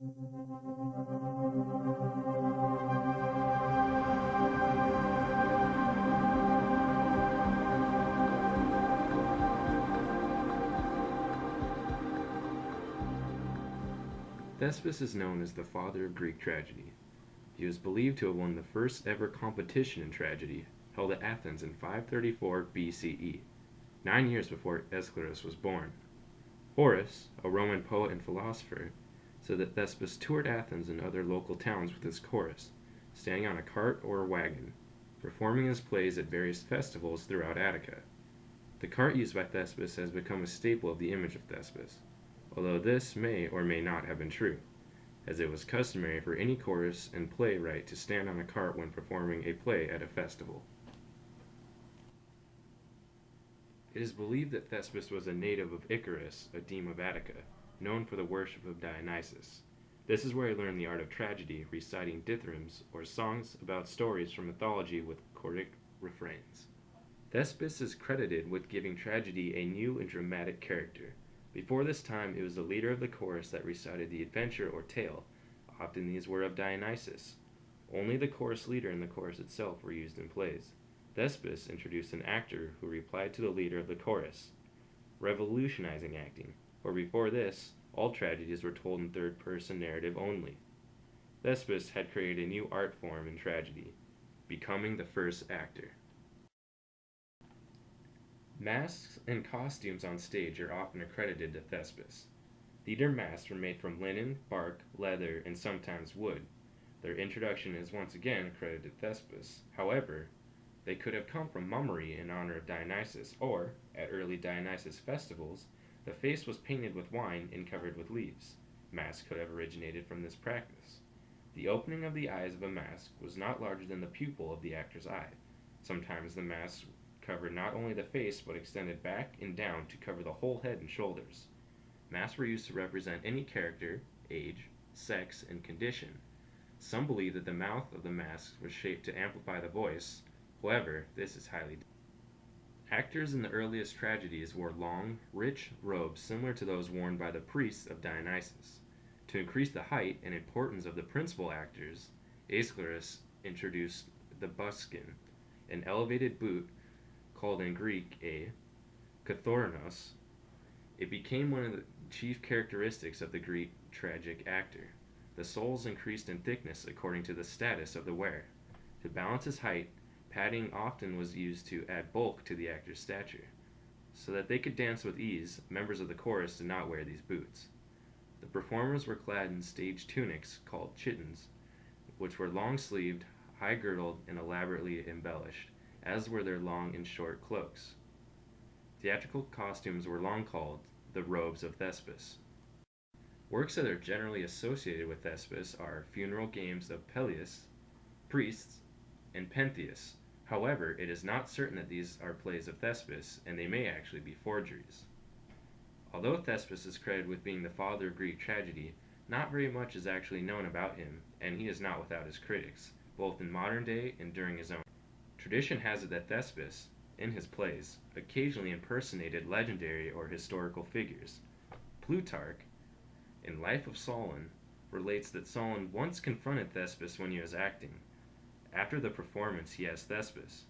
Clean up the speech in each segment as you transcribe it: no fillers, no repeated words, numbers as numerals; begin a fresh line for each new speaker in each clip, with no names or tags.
Thespis is known as the father of Greek tragedy. He was believed to have won the first ever competition in tragedy, held at Athens in 534 BCE, 9 years before Aeschylus was born. Horace, a Roman poet and philosopher, said that Thespis toured Athens and other local towns with his chorus, standing on a cart or a wagon, performing his plays at various festivals throughout Attica. The cart used by Thespis has become a staple of the image of Thespis, although this may or may not have been true, as it was customary for any chorus and playwright to stand on a cart when performing a play at a festival. It is believed that Thespis was a native of Icarus, a deme of Attica, known for the worship of Dionysus. This is where he learned the art of tragedy, reciting dithyrambics, or songs about stories from mythology with choric refrains. Thespis is credited with giving tragedy a new and dramatic character. Before this time, it was the leader of the chorus that recited the adventure or tale. Often these were of Dionysus. Only the chorus leader and the chorus itself were used in plays. Thespis introduced an actor who replied to the leader of the chorus, revolutionizing acting, for before this, all tragedies were told in third-person narrative only. Thespis had created a new art form in tragedy, becoming the first actor. Masks and costumes on stage are often accredited to Thespis. Theater masks were made from linen, bark, leather, and sometimes wood. Their introduction is once again accredited to Thespis. However, they could have come from mummery in honor of Dionysus, or, at early Dionysus festivals, the face was painted with wine and covered with leaves. Masks could have originated from this practice. The opening of the eyes of a mask was not larger than the pupil of the actor's eye. Sometimes the mask covered not only the face but extended back and down to cover the whole head and shoulders. Masks were used to represent any character, age, sex, and condition. Some believe that the mouth of the mask was shaped to amplify the voice. However, this is highly debatable. Actors in the earliest tragedies wore long, rich robes similar to those worn by the priests of Dionysus. To increase the height and importance of the principal actors, Aeschylus introduced the buskin, an elevated boot called in Greek a kathorenos. It became one of the chief characteristics of the Greek tragic actor. The soles increased in thickness according to the status of the wearer. To balance his height, padding often was used to add bulk to the actor's stature. So that they could dance with ease, members of the chorus did not wear these boots. The performers were clad in stage tunics called chitons, which were long-sleeved, high-girdled, and elaborately embellished, as were their long and short cloaks. Theatrical costumes were long called the robes of Thespis. Works that are generally associated with Thespis are funeral games of Peleus, priests, and Pentheus. However, it is not certain that these are plays of Thespis, and they may actually be forgeries. Although Thespis is credited with being the father of Greek tragedy, not very much is actually known about him, and he is not without his critics, both in modern day and during his own. Tradition has it that Thespis, in his plays, occasionally impersonated legendary or historical figures. Plutarch, in Life of Solon, relates that Solon once confronted Thespis when he was acting. After the performance, he asked Thespis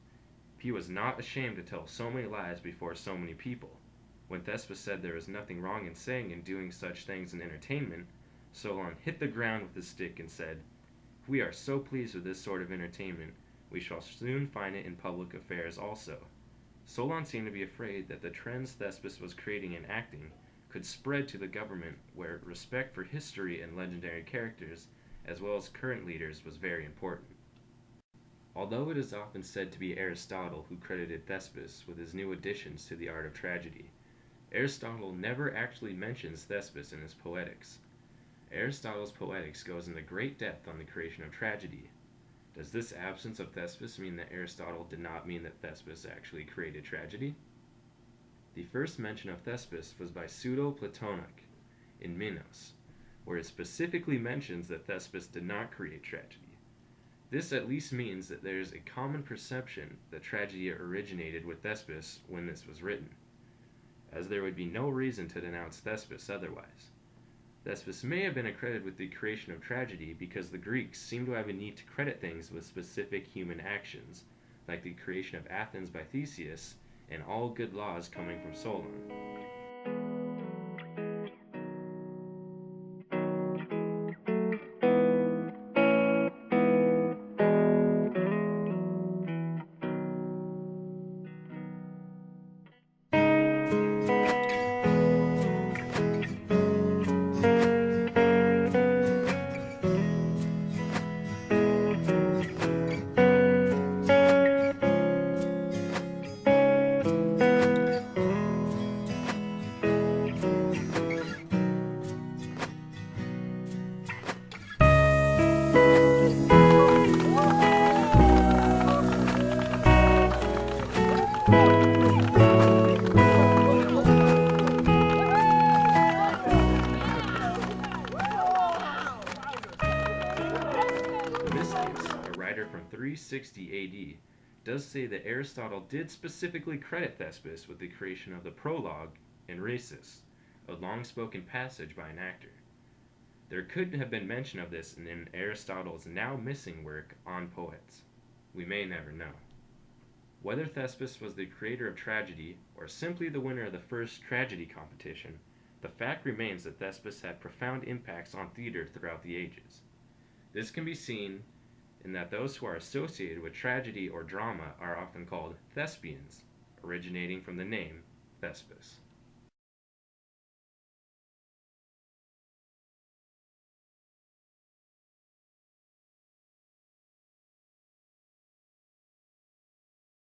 if he was not ashamed to tell so many lies before so many people. When Thespis said there was nothing wrong in saying and doing such things in entertainment, Solon hit the ground with his stick and said, "If we are so pleased with this sort of entertainment, we shall soon find it in public affairs also." Solon seemed to be afraid that the trends Thespis was creating in acting could spread to the government, where respect for history and legendary characters, as well as current leaders, was very important. Although it is often said to be Aristotle who credited Thespis with his new additions to the art of tragedy, Aristotle never actually mentions Thespis in his Poetics. Aristotle's Poetics goes into great depth on the creation of tragedy. Does this absence of Thespis mean that Aristotle did not mean that Thespis actually created tragedy? The first mention of Thespis was by Pseudo-Platonic in Minos, where it specifically mentions that Thespis did not create tragedy. This at least means that there is a common perception that tragedy originated with Thespis when this was written, as there would be no reason to denounce Thespis otherwise. Thespis may have been accredited with the creation of tragedy because the Greeks seem to have a need to credit things with specific human actions, like the creation of Athens by Theseus and all good laws coming from Solon. Themistocles, a writer from 360 AD, does say that Aristotle did specifically credit Thespis with the creation of the prologue in Rhesus, a long spoken passage by an actor. There could have been mention of this in Aristotle's now missing work On Poets. We may never know. Whether Thespis was the creator of tragedy or simply the winner of the first tragedy competition, the fact remains that Thespis had profound impacts on theater throughout the ages. This can be seen in that those who are associated with tragedy or drama are often called thespians, originating from the name Thespis.